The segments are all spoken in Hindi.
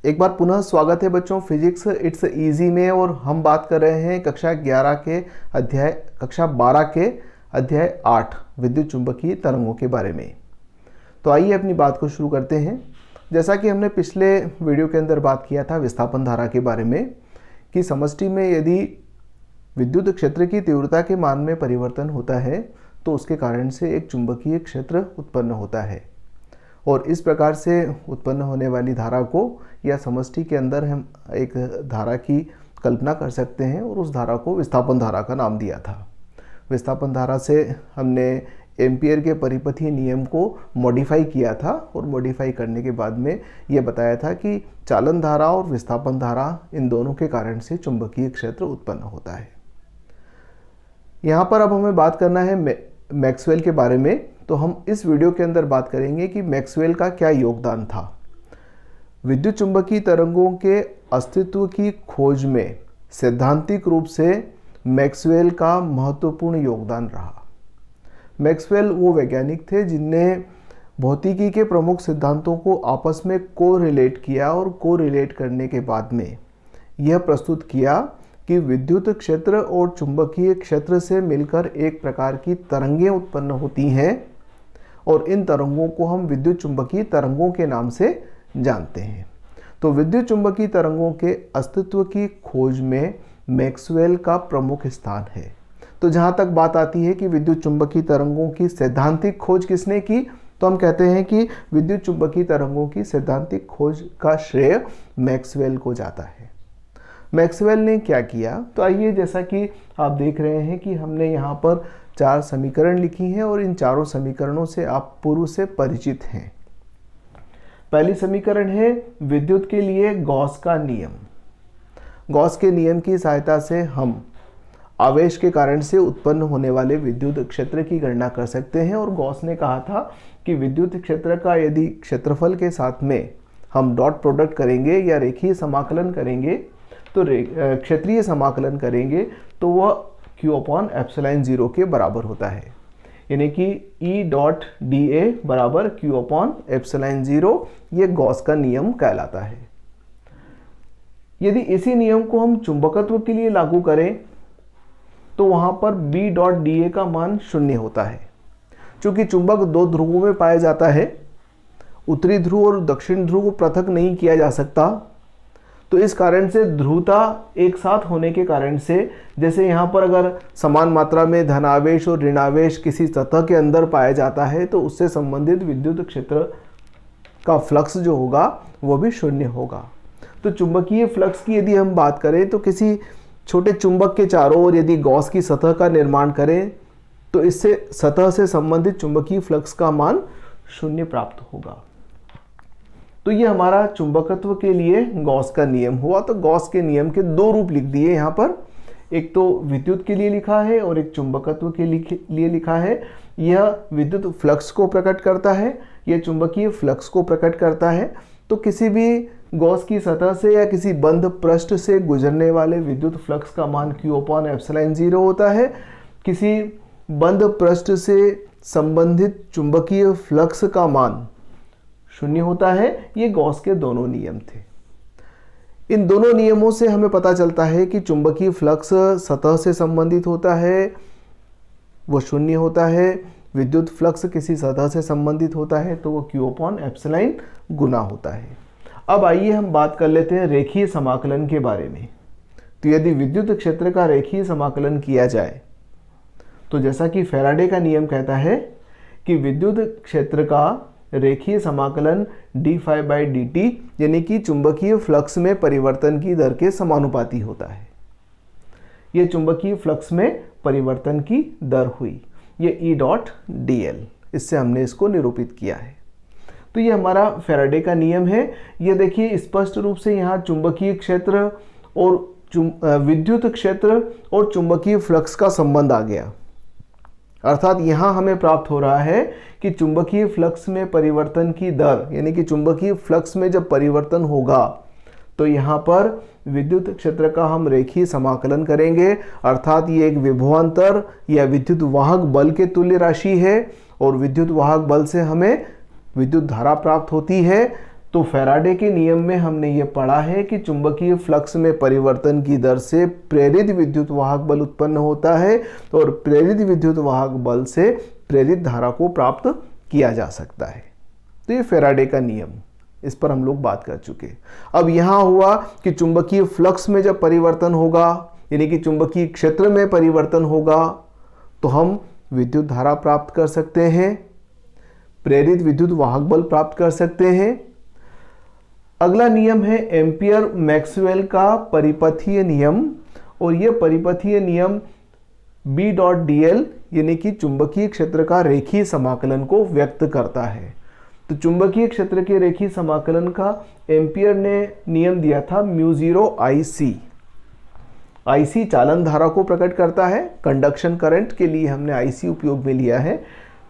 एक बार पुनः स्वागत है बच्चों फिजिक्स इट्स इजी में। और हम बात कर रहे हैं कक्षा 12 के अध्याय 8 विद्युत चुंबकीय तरंगों के बारे में। तो आइए अपनी बात को शुरू करते हैं। जैसा कि हमने पिछले वीडियो के अंदर बात किया था विस्थापन धारा के बारे में कि समष्टि में यदि विद्युत क्षेत्र की तीव्रता के मान में परिवर्तन होता है तो उसके कारण से एक चुंबकीय क्षेत्र उत्पन्न होता है। और इस प्रकार से उत्पन्न होने वाली धारा को या समष्टि के अंदर हम एक धारा की कल्पना कर सकते हैं और उस धारा को विस्थापन धारा का नाम दिया था। विस्थापन धारा से हमने एम्पियर के परिपथीय नियम को मॉडिफाई किया था और मॉडिफाई करने के बाद में यह बताया था कि चालन धारा और विस्थापन धारा इन दोनों के कारण से चुंबकीय क्षेत्र उत्पन्न होता है। यहाँ पर अब हमें बात करना है मैक्सवेल के बारे में। तो हम इस वीडियो के अंदर बात करेंगे कि मैक्सवेल का क्या योगदान था। विद्युत चुंबकीय तरंगों के अस्तित्व की खोज में सैद्धांतिक रूप से मैक्सवेल का महत्वपूर्ण योगदान रहा। मैक्सवेल वो वैज्ञानिक थे जिनने भौतिकी के प्रमुख सिद्धांतों को आपस में कोरिलेट किया और कोरिलेट करने के बाद में यह प्रस्तुत किया कि विद्युत क्षेत्र और चुंबकीय क्षेत्र से मिलकर एक प्रकार की तरंगें उत्पन्न होती हैं और इन तरंगों को हम विद्युत चुंबकीय तरंगों के नाम से जानते हैं। तो विद्युत चुंबकीय तरंगों के अस्तित्व की खोज में मैक्सवेल का प्रमुख स्थान है। तो जहाँ तक बात आती है कि विद्युत चुंबकीय तरंगों की सैद्धांतिक खोज किसने की, तो हम कहते हैं कि विद्युत चुंबकीय तरंगों की सैद्धांतिक खोज का श्रेय मैक्सवेल को जाता है। मैक्सवेल ने क्या किया, तो आइए जैसा कि आप देख रहे हैं कि हमने यहाँ पर 4 समीकरण लिखी हैं और इन चारों समीकरणों से आप पूर्व से परिचित हैं। पहली समीकरण है विद्युत के लिए गॉस का नियम। गॉस के नियम की सहायता से हम आवेश के कारण से उत्पन्न होने वाले विद्युत क्षेत्र की गणना कर सकते हैं। और गॉस ने कहा था कि विद्युत क्षेत्र का यदि क्षेत्रफल के साथ में हम डॉट प्रोडक्ट करेंगे या रेखीय समाकलन करेंगे तो क्षेत्रीय समाकलन करेंगे तो वह Q/ε0 के बराबर होता है। यानी कि E.dA बराबर Q/ε0 ये गॉस का नियम कहलाता है। यदि इसी नियम को हम चुंबकत्व के लिए लागू करें तो वहां पर B.dA का मान 0 होता है। चूंकि चुंबक 2 ध्रुवों में पाया जाता है, उत्तरी ध्रुव और दक्षिण ध्रुव को पृथक नहीं किया जा सकता, तो इस कारण से ध्रुवता एक साथ होने के कारण से जैसे यहाँ पर अगर समान मात्रा में धनावेश और ऋणावेश किसी सतह के अंदर पाया जाता है तो उससे संबंधित विद्युत क्षेत्र का फ्लक्स जो होगा वो भी 0 होगा। तो चुंबकीय फ्लक्स की यदि हम बात करें तो किसी छोटे चुंबक के चारों ओर यदि गॉस की सतह का निर्माण करें तो इससे सतह से संबंधित चुंबकीय फ्लक्स का मान 0 प्राप्त होगा। तो ये हमारा चुंबकत्व के लिए गॉस का नियम हुआ। तो गॉस के नियम के 2 रूप लिख दिए यहाँ पर, एक तो विद्युत के लिए लिखा है और एक चुंबकत्व के लिए लिखा है। यह विद्युत फ्लक्स को प्रकट करता है, यह चुंबकीय फ्लक्स को प्रकट करता है। तो किसी भी गॉस की सतह से या किसी बंद पृष्ठ से गुजरने वाले विद्युत फ्लक्स का मान Q/ε0 होता है। किसी बंद पृष्ठ से संबंधित चुंबकीय फ्लक्स का मान 0 होता है। ये गॉस के दोनों नियम थे। इन दोनों नियमों से हमें पता चलता है कि चुंबकीय फ्लक्स सतह से संबंधित होता है, वो 0 होता है। विद्युत फ्लक्स किसी सतह से संबंधित होता है तो वो Q/ε गुना होता है। अब आइए हम बात कर लेते हैं रेखीय समाकलन के बारे में। तो यदि विद्युत क्षेत्र का रेखीय समाकलन किया जाए तो जैसा कि फैराडे का नियम कहता है कि विद्युत क्षेत्र का रेखीय समाकलन d∅dt यानी कि चुंबकीय फ्लक्स में परिवर्तन की दर के समानुपाती होता है। यह चुंबकीय फ्लक्स में परिवर्तन की दर हुई, यह E.dl, इससे हमने इसको निरूपित किया है। तो ये हमारा फैराडे का नियम है। यह देखिए स्पष्ट रूप से यहाँ चुंबकीय क्षेत्र और विद्युत क्षेत्र और चुंबकीय फ्लक्स का संबंध आ गया। अर्थात यहाँ हमें प्राप्त हो रहा है कि चुंबकीय फ्लक्स में परिवर्तन की दर यानी कि चुंबकीय फ्लक्स में जब परिवर्तन होगा तो यहाँ पर विद्युत क्षेत्र का हम रेखीय समाकलन करेंगे। अर्थात ये एक विभवांतर या विद्युत वाहक बल के तुल्य राशि है और विद्युत वाहक बल से हमें विद्युत धारा प्राप्त होती है। तो फैराडे के नियम में हमने ये पढ़ा है कि चुंबकीय फ्लक्स में परिवर्तन की दर से प्रेरित विद्युत वाहक बल उत्पन्न होता है और प्रेरित विद्युत वाहक बल से प्रेरित धारा को प्राप्त किया जा सकता है। तो ये फैराडे का नियम, इस पर हम लोग बात कर चुके। अब यहाँ हुआ कि चुंबकीय फ्लक्स में जब परिवर्तन होगा, यानी कि चुंबकीय क्षेत्र में परिवर्तन होगा, तो हम विद्युत धारा प्राप्त कर सकते हैं, प्रेरित विद्युत वाहक बल प्राप्त कर सकते हैं। अगला नियम है एम्पियर मैक्सवेल का परिपथीय नियम, और यह परिपथीय नियम B.dl यानी कि चुंबकीय क्षेत्र का रेखीय समाकलन को व्यक्त करता है। तो चुंबकीय क्षेत्र के रेखीय समाकलन का एम्पियर ने नियम दिया था म्यू0 IC। IC चालन धारा को प्रकट करता है, कंडक्शन करंट के लिए हमने IC उपयोग में लिया है।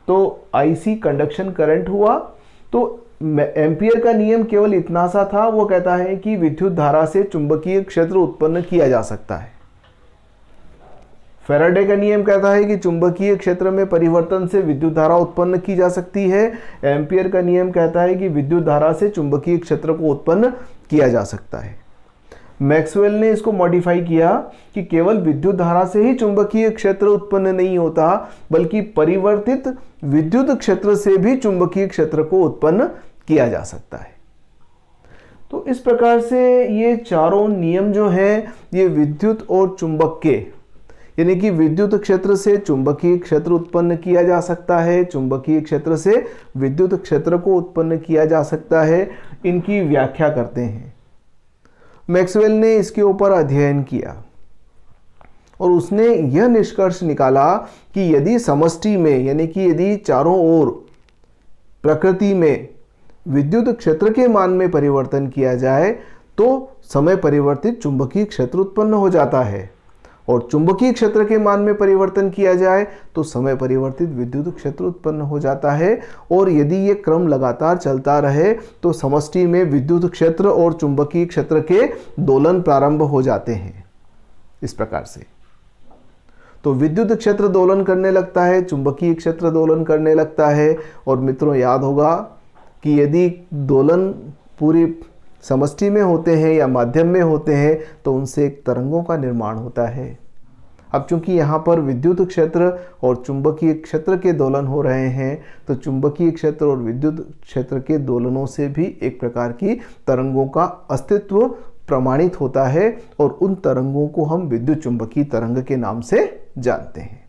तो IC कंडक्शन करंट हुआ। तो एम्पियर का नियम केवल इतना सा था, वो कहता है कि विद्युत धारा से चुंबकीय क्षेत्र उत्पन्न किया जा सकता है। फैराडे का नियम कहता है कि चुंबकीय क्षेत्र में परिवर्तन से विद्युत धारा उत्पन्न की जा सकती है। एम्पियर का नियम कहता है कि विद्युत धारा से चुंबकीय क्षेत्र को उत्पन्न किया जा सकता है। मैक्सवेल ने इसको मॉडिफाई किया कि केवल विद्युत धारा से ही चुंबकीय क्षेत्र उत्पन्न नहीं होता, बल्कि परिवर्तित विद्युत क्षेत्र से भी चुंबकीय क्षेत्र को उत्पन्न किया जा सकता है। तो इस प्रकार से ये चारों नियम जो हैं, ये विद्युत और चुंबक के, यानी कि विद्युत क्षेत्र से चुंबकीय क्षेत्र उत्पन्न किया जा सकता है, चुंबकीय क्षेत्र से विद्युत क्षेत्र को उत्पन्न किया जा सकता है, इनकी व्याख्या करते हैं। मैक्सवेल ने इसके ऊपर अध्ययन किया और उसने यह निष्कर्ष निकाला कि यदि समष्टि में, यानी कि यदि चारों ओर प्रकृति में विद्युत क्षेत्र के मान में परिवर्तन किया जाए तो समय परिवर्तित चुंबकीय क्षेत्र उत्पन्न हो जाता है, और चुंबकीय क्षेत्र के मान में परिवर्तन किया जाए तो समय परिवर्तित विद्युत क्षेत्र उत्पन्न हो जाता है। और यदि ये क्रम लगातार चलता रहे तो समष्टि में विद्युत क्षेत्र और चुंबकीय क्षेत्र के दोलन प्रारंभ हो जाते हैं। इस प्रकार से तो विद्युत क्षेत्र दोलन करने लगता है, चुंबकीय क्षेत्र दोलन करने लगता है। और मित्रों, याद होगा कि यदि दोलन पूरी समष्टि में होते हैं या माध्यम में होते हैं तो उनसे एक तरंगों का निर्माण होता है। अब चूंकि यहाँ पर विद्युत क्षेत्र और चुंबकीय क्षेत्र के दोलन हो रहे हैं, तो चुंबकीय क्षेत्र और विद्युत क्षेत्र के दोलनों से भी एक प्रकार की तरंगों का अस्तित्व प्रमाणित होता है, और उन तरंगों को हम विद्युत चुंबकीय तरंग के नाम से जानते हैं।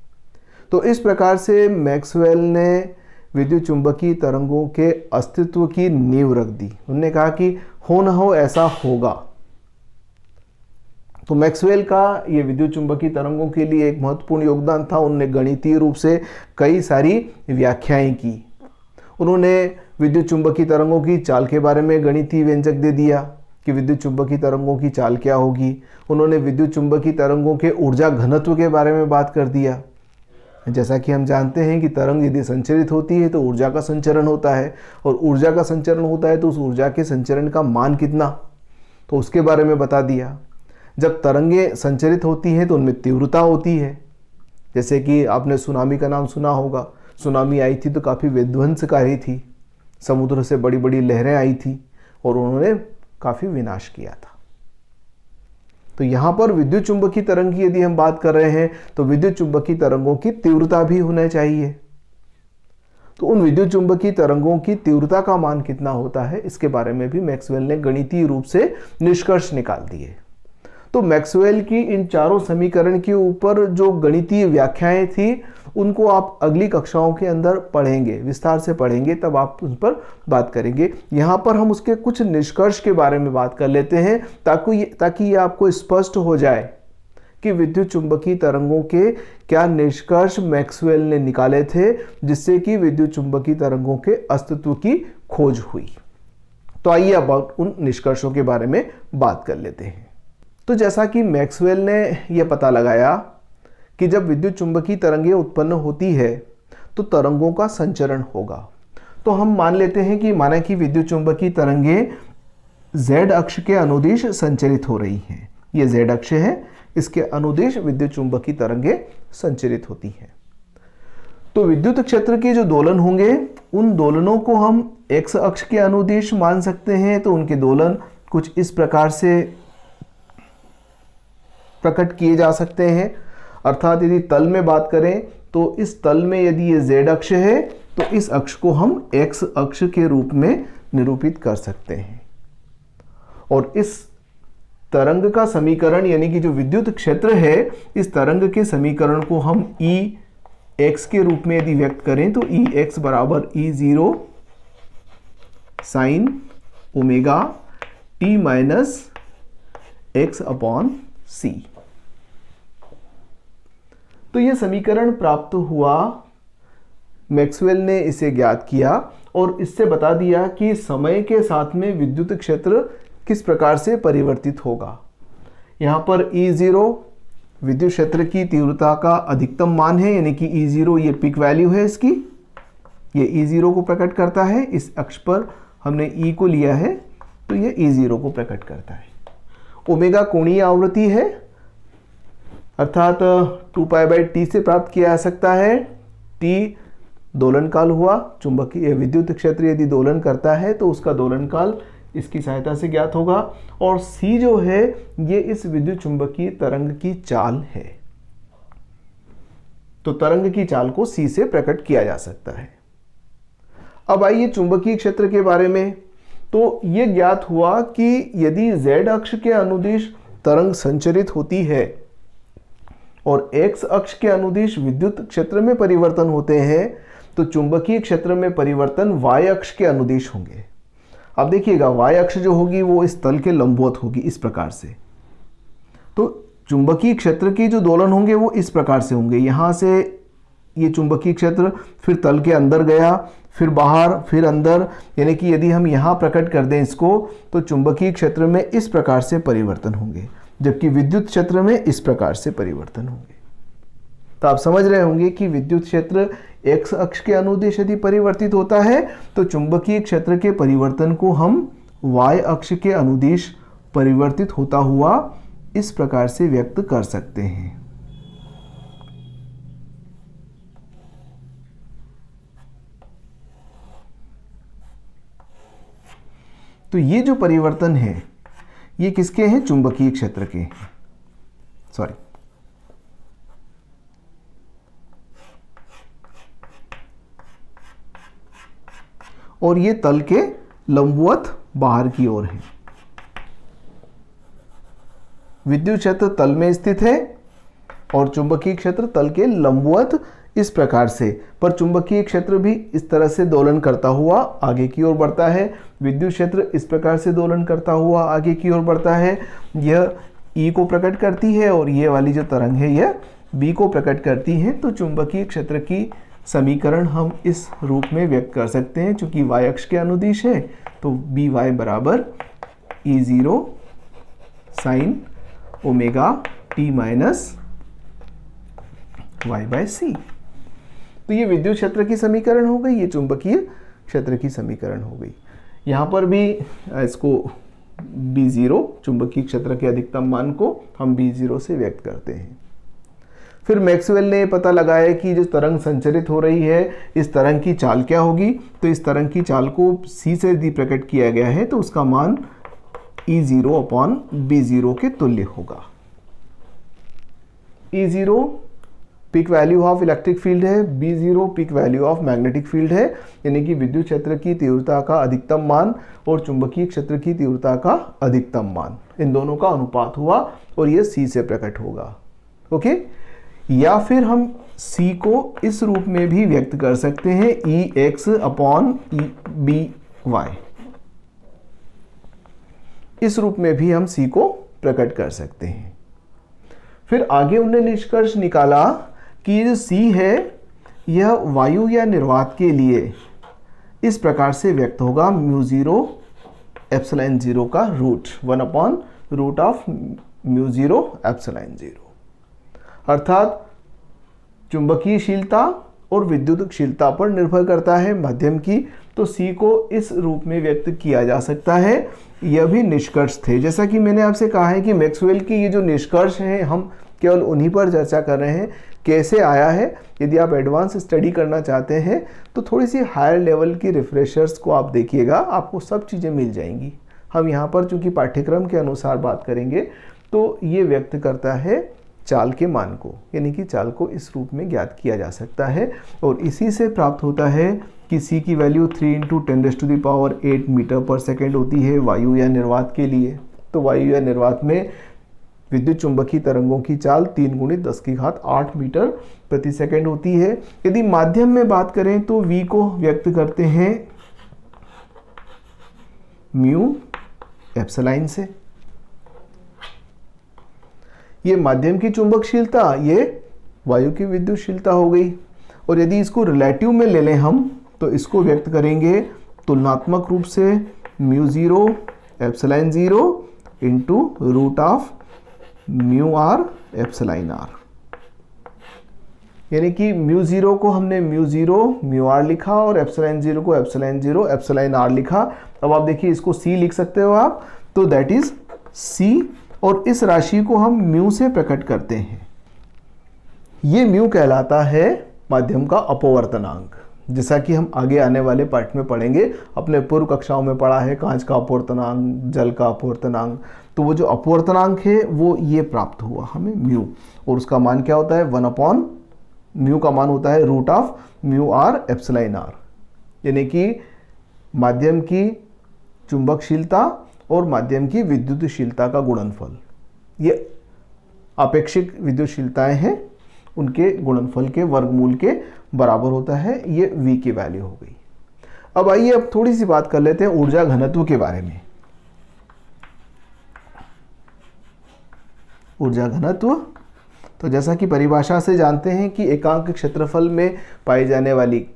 तो इस प्रकार से मैक्सवेल ने विद्युत चुंबकीय तरंगों के अस्तित्व की नींव रख दी। उन्होंने कहा कि हो न हो ऐसा होगा। तो मैक्सवेल का ये विद्युत चुंबकीय तरंगों के लिए एक महत्वपूर्ण योगदान था। उन्होंने गणितीय रूप से कई सारी व्याख्याएं की। उन्होंने विद्युत चुंबकीय तरंगों की चाल के बारे में गणितीय व्यंजक दे दिया कि विद्युत चुंबकीय तरंगों की चाल क्या होगी। उन्होंने विद्युत चुंबकीय तरंगों के ऊर्जा घनत्व के बारे में बात कर दिया। जैसा कि हम जानते हैं कि तरंग यदि संचरित होती है तो ऊर्जा का संचरण होता है, और ऊर्जा का संचरण होता है तो उस ऊर्जा के संचरण का मान कितना, तो उसके बारे में बता दिया। जब तरंगें संचरित होती हैं तो उनमें तीव्रता होती है। जैसे कि आपने सुनामी का नाम सुना होगा। सुनामी आई थी तो काफ़ी विध्वंसकारी थी, समुद्र से बड़ी बड़ी लहरें आई थी और उन्होंने काफ़ी विनाश किया था। तो यहाँ पर विद्युत चुंबकीय तरंग की यदि हम बात कर रहे हैं तो विद्युत चुंबकीय तरंगों की तीव्रता भी होना चाहिए। तो उन विद्युत चुंबकीय तरंगों की तीव्रता का मान कितना होता है, इसके बारे में भी मैक्सवेल ने गणितीय रूप से निष्कर्ष निकाल दिए। तो मैक्सवेल की इन चारों समीकरण के ऊपर जो गणितीय व्याख्याएं थी, उनको आप अगली कक्षाओं के अंदर पढ़ेंगे, विस्तार से पढ़ेंगे, तब आप उन पर बात करेंगे। यहाँ पर हम उसके कुछ निष्कर्ष के बारे में बात कर लेते हैं ताकि ये आपको स्पष्ट हो जाए कि विद्युत चुंबकीय तरंगों के क्या निष्कर्ष मैक्सवेल ने निकाले थे, जिससे कि विद्युत चुंबकीय तरंगों के अस्तित्व की खोज हुई। तो आइए अब उन निष्कर्षों के बारे में बात कर लेते हैं। तो जैसा कि मैक्सवेल ने यह पता लगाया कि जब विद्युत चुंबकीय तरंगें उत्पन्न होती है तो तरंगों का संचरण होगा। तो हम मान लेते हैं कि माना कि विद्युत चुंबकीय तरंगें z अक्ष के अनुदिश संचरित हो रही हैं। ये z अक्ष है, इसके अनुदिश विद्युत चुंबकीय तरंगें संचरित होती हैं। तो विद्युत क्षेत्र के जो दोलन होंगे उन दोलनों को हम x अक्ष के अनुदिश मान सकते हैं। तो उनके दोलन कुछ इस प्रकार से प्रकट किए जा सकते हैं। अर्थात यदि तल में बात करें तो इस तल में यदि ये z अक्ष है तो इस अक्ष को हम x अक्ष के रूप में निरूपित कर सकते हैं। और इस तरंग का समीकरण यानी कि जो विद्युत क्षेत्र है, इस तरंग के समीकरण को हम Ex के रूप में यदि व्यक्त करें तो Ex बराबर E0 sine omega t minus x upon c। तो यह समीकरण प्राप्त हुआ, मैक्सवेल ने इसे ज्ञात किया और इससे बता दिया कि समय के साथ में विद्युत क्षेत्र किस प्रकार से परिवर्तित होगा। यहाँ पर E0 विद्युत क्षेत्र की तीव्रता का अधिकतम मान है, यानी कि E0 ये पीक वैल्यू है इसकी, ये E0 को प्रकट करता है। इस अक्ष पर हमने E को लिया है तो ये E0 को प्रकट करता है। ओमेगा कोणीय आवृत्ति है, अर्थात 2π/T से प्राप्त किया जा सकता है। T दोलन काल हुआ, चुंबकीय विद्युत क्षेत्र यदि दोलन करता है तो उसका दोलन काल इसकी सहायता से ज्ञात होगा। और c जो है ये इस विद्युत चुंबकीय तरंग की चाल है। तो तरंग की चाल को c से प्रकट किया जा सकता है। अब आइए चुंबकीय क्षेत्र के बारे में। तो ये ज्ञात हुआ कि यदि z अक्ष के अनुदिश तरंग संचरित होती है और x अक्ष के अनुदिश विद्युत क्षेत्र में परिवर्तन होते हैं तो चुंबकीय क्षेत्र में परिवर्तन y अक्ष के अनुदिश होंगे। अब देखिएगा y अक्ष जो होगी वो इस तल के लंबवत होगी इस प्रकार से। तो चुंबकीय क्षेत्र की जो दोलन होंगे वो इस प्रकार से होंगे। यहाँ से ये चुंबकीय क्षेत्र फिर तल के अंदर गया, फिर बाहर, फिर अंदर, यानी कि यदि हम यहाँ प्रकट कर दें इसको तो चुंबकीय क्षेत्र में इस प्रकार से परिवर्तन होंगे, जबकि विद्युत क्षेत्र में इस प्रकार से परिवर्तन होंगे। तो आप समझ रहे होंगे कि विद्युत क्षेत्र x अक्ष के अनुदिश यदि परिवर्तित होता है तो चुंबकीय क्षेत्र के परिवर्तन को हम y अक्ष के अनुदिश परिवर्तित होता हुआ इस प्रकार से व्यक्त कर सकते हैं। तो ये जो परिवर्तन है ये किसके हैं? चुंबकीय क्षेत्र के हैं। सॉरी, और ये तल के लंबवत बाहर की ओर है। विद्युत क्षेत्र तल में स्थित है और चुंबकीय क्षेत्र तल के लंबवत इस प्रकार से, पर चुंबकीय क्षेत्र भी इस तरह से दोलन करता हुआ आगे की ओर बढ़ता है। विद्युत क्षेत्र इस प्रकार से दोलन करता हुआ आगे की ओर बढ़ता है। यह E को प्रकट करती है और ये वाली जो तरंग है यह B को प्रकट करती है। तो चुंबकीय क्षेत्र की समीकरण हम इस रूप में व्यक्त कर सकते हैं, चूंकि y अक्ष के अनुदिश है तो By बराबर E0 sine omega t minus y/c। तो ये विद्युत क्षेत्र की समीकरण हो गई, ये चुंबकीय क्षेत्र की समीकरण हो गई। यहाँ पर भी इसको B0 चुंबकीय क्षेत्र के अधिकतम मान को हम B0 से व्यक्त करते हैं। फिर मैक्सवेल ने पता लगाया कि जो तरंग संचरित हो रही है इस तरंग की चाल क्या होगी। तो इस तरंग की चाल को c से यदि प्रकट किया गया है तो उसका मान E0 अपॉन B0 के तुल्य होगा। E0 peak value of electric field है, B0 peak value of magnetic field है, यानी कि विद्युत क्षेत्र की तीव्रता का अधिकतम मान और चुंबकीय क्षेत्र की तीव्रता का अधिकतम मान, इन दोनों का अनुपात हुआ और ये C से प्रकट होगा। ओके, या फिर हम C को इस रूप में भी व्यक्त कर सकते हैं Ex अपॉन By। इस रूप में भी हम C को प्रकट कर सकते हैं। फिर आगे उन्होंने निष्कर्ष निकाला कि ये जो C है यह वायु या निर्वात के लिए इस प्रकार से व्यक्त होगा μ0 एप्सिलॉन 0 का root 1 upon root of μ0 epsilon 0। अर्थात चुंबकीयशीलता और विद्युतशीलता पर निर्भर करता है माध्यम की। तो C को इस रूप में व्यक्त किया जा सकता है। यह भी निष्कर्ष थे। जैसा कि मैंने आपसे कहा है कि मैक्सवेल की ये जो निष्कर्ष हैं हम केवल उन्हीं पर चर्चा कर रहे हैं कैसे आया है, यदि आप एडवांस स्टडी करना चाहते हैं तो थोड़ी सी हायर लेवल की रिफ्रेशर्स को आप देखिएगा, आपको सब चीज़ें मिल जाएंगी। हम यहाँ पर चूँकि पाठ्यक्रम के अनुसार बात करेंगे तो ये व्यक्त करता है चाल के मान को, यानी कि चाल को इस रूप में ज्ञात किया जा सकता है और इसी से प्राप्त होता है कि c की वैल्यू 3 × 10⁸ मीटर पर सेकेंड होती है वायु या निर्वात के लिए। तो वायु या निर्वात में विद्युत चुंबकीय तरंगों की चाल 3 × 10⁸ मीटर प्रति सेकेंड होती है। यदि माध्यम में बात करें तो v को व्यक्त करते हैं म्यू एप्सिलॉन से। ये माध्यम की चुंबकशीलता, ये वायु की विद्युतशीलता हो गई। और यदि इसको रिलेटिव में ले लें हम तो इसको व्यक्त करेंगे तुलनात्मक रूप से μ0 एप्सिलॉन 0 इंटू √ऑफ μr एप्सिलॉन r, यानी कि μ0 को हमने μ0 μr लिखा और एप्सिलॉन 0 को एप्सिलॉन 0 एप्सिलॉन r लिखा। अब आप देखिए इसको c लिख सकते हो आप, तो दैट इज c और इस राशि को हम म्यू से प्रकट करते हैं। ये म्यू कहलाता है माध्यम का अपवर्तनांक, जैसा कि हम आगे आने वाले पाठ में पढ़ेंगे। अपने पूर्व कक्षाओं में पढ़ा है कांच का अपवर्तनांक, जल का अपवर्तनांक। तो वो जो अपवर्तनांक है वो ये प्राप्त हुआ हमें म्यू, और उसका मान क्या होता है 1/, म्यू का मान होता है √ऑफ μr एप्सिलॉन r, यानी कि माध्यम की चुंबकशीलता और माध्यम की विद्युतशीलता का गुणनफल। ये आपेक्षिक विद्युतशीलताएं हैं, उनके गुणनफल के वर्गमूल के बराबर होता है। ये v की वैल्यू हो गई। अब आइए अब थोड़ी सी बात कर लेते हैं ऊर्जा घनत्व के बारे में। ऊर्जा घनत्व, तो जैसा कि परिभाषा से जानते हैं कि एकांक क्षेत्रफल में पाई जाने वाली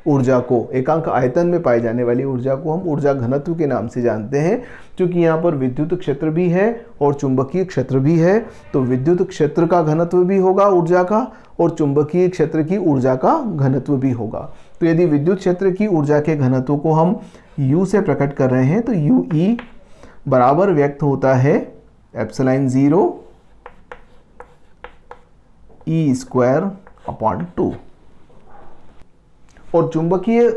ऊर्जा को, एकांक आयतन में पाई जाने वाली ऊर्जा को हम ऊर्जा घनत्व के नाम से जानते हैं। क्योंकि यहाँ पर विद्युत क्षेत्र भी है और चुंबकीय क्षेत्र भी है, तो विद्युत क्षेत्र का घनत्व भी होगा ऊर्जा का और चुंबकीय क्षेत्र की ऊर्जा का घनत्व भी होगा। तो यदि विद्युत क्षेत्र की ऊर्जा के घनत्व को हम U से प्रकट कर रहे हैं तो UE बराबर व्यक्त होता है एप्सिलॉन 0 E²/2। और चुंबकीय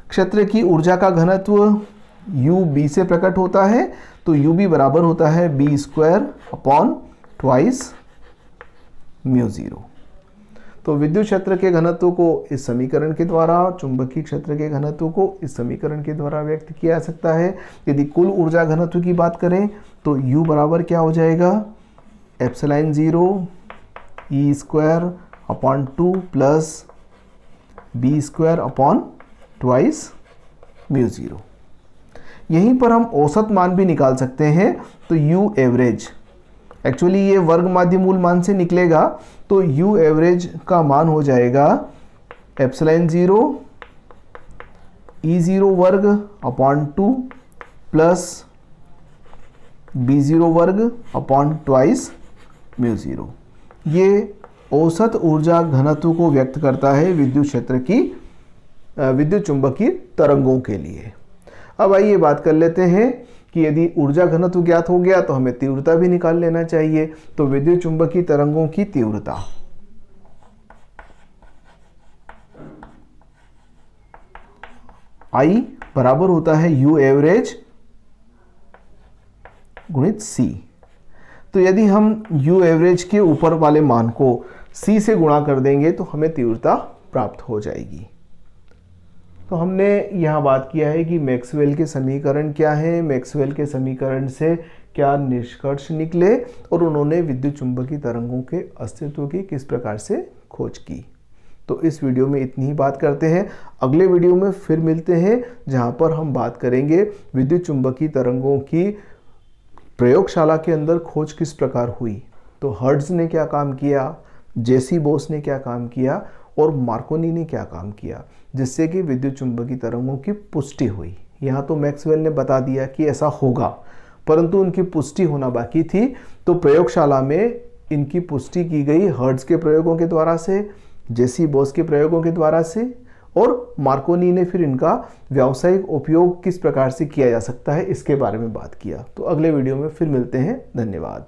क्षेत्र की ऊर्जा का घनत्व UB से प्रकट होता है, तो UB बराबर होता है B²/2 μ0। तो विद्युत क्षेत्र के घनत्व को इस समीकरण के द्वारा, चुंबकीय क्षेत्र के घनत्व को इस समीकरण के द्वारा व्यक्त किया जा सकता है। यदि कुल ऊर्जा घनत्व की बात करें तो U बराबर क्या हो जाएगा एप्सिलॉन 0 E²/2 प्लस B²/2 μ0। यहीं पर हम औसत मान भी निकाल सकते हैं। तो U एवरेज, एक्चुअली ये वर्ग माध्य मूल मान से निकलेगा, तो U एवरेज का मान हो जाएगा एप्सिलॉन 0 E0² प्लस B0² μ0। ये औसत ऊर्जा घनत्व को व्यक्त करता है विद्युत क्षेत्र की विद्युत चुंबकीय तरंगों के लिए। अब आइए बात कर लेते हैं कि यदि ऊर्जा घनत्व ज्ञात हो गया तो हमें तीव्रता भी निकाल लेना चाहिए। तो विद्युत चुंबकीय तरंगों की तीव्रता I बराबर होता है U एवरेज गुणित C। तो यदि हम U एवरेज के ऊपर वाले मान को C से गुणा कर देंगे तो हमें तीव्रता प्राप्त हो जाएगी। तो हमने यहाँ बात किया है कि मैक्सवेल के समीकरण क्या हैं, मैक्सवेल के समीकरण से क्या निष्कर्ष निकले और उन्होंने विद्युत चुंबकीय तरंगों के अस्तित्व की किस प्रकार से खोज की। तो इस वीडियो में इतनी ही बात करते हैं। अगले वीडियो में फिर मिलते हैं जहाँ पर हम बात करेंगे विद्युत चुंबकीय तरंगों की प्रयोगशाला के अंदर खोज किस प्रकार हुई। तो हर्ट्ज ने क्या काम किया, जेसी बोस ने क्या काम किया और मार्कोनी ने क्या काम किया, जिससे कि विद्युत चुंबकीय तरंगों की पुष्टि हुई। यहाँ तो मैक्सवेल ने बता दिया कि ऐसा होगा, परंतु उनकी पुष्टि होना बाकी थी। तो प्रयोगशाला में इनकी पुष्टि की गई हर्ट्ज के प्रयोगों के द्वारा से, जेसी बोस के प्रयोगों के द्वारा से, और मार्कोनी ने फिर इनका व्यावसायिक उपयोग किस प्रकार से किया जा सकता है इसके बारे में बात किया। तो अगले वीडियो में फिर मिलते हैं। धन्यवाद।